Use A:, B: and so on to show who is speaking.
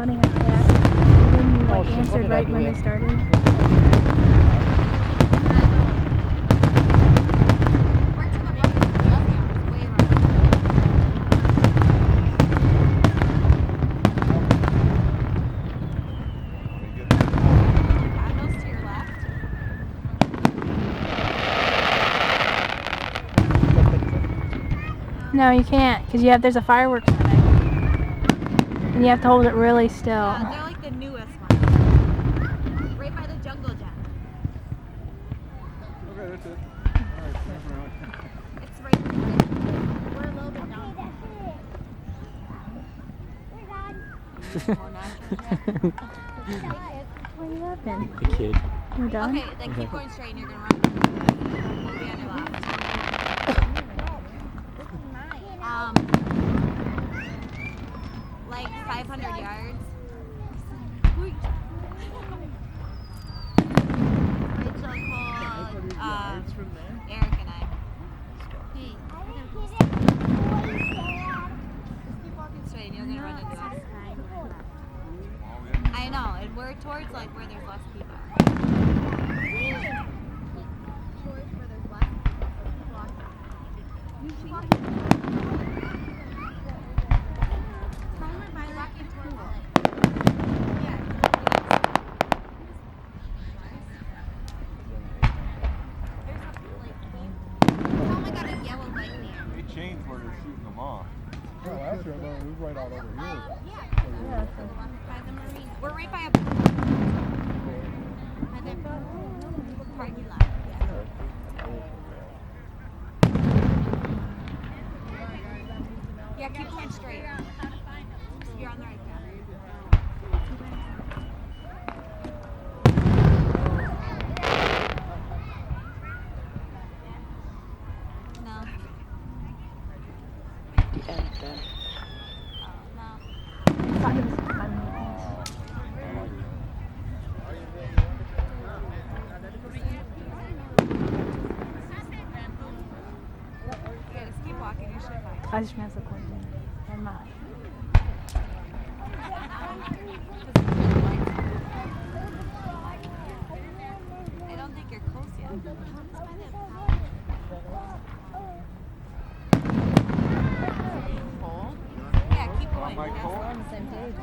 A: running a cat. When you like answered right when they started. No, you can't, because there's a fireworks tonight. And you have to hold it really still.
B: Yeah, they're like the newest ones. Right by the jungle gym.
C: Okay, that's it.
B: It's right there. We're a little bit down.
A: What are you laughing?
D: The kid.
A: You're done?
B: Okay, then keep going straight and you're gonna run. We'll be on your left. Like 500 yards. Rachel called Eric and I. Hey, just keep walking straight and you're gonna run into us. I know, and we're towards like where there's less people. Towards where there's less people.
C: Changed where they're shooting them off. Yeah, last year it was right out over here.
B: Yeah. By the marina. We're right by a parking lot. Yeah, keep going straight. You're on the right path. No.
D: The end, then.
B: Yeah, just keep walking. You should find it.
A: I just messed up one thing. I'm not.
B: I don't think you're close yet. Yeah, keep going.
C: My
B: We're
C: call?
B: on the same page.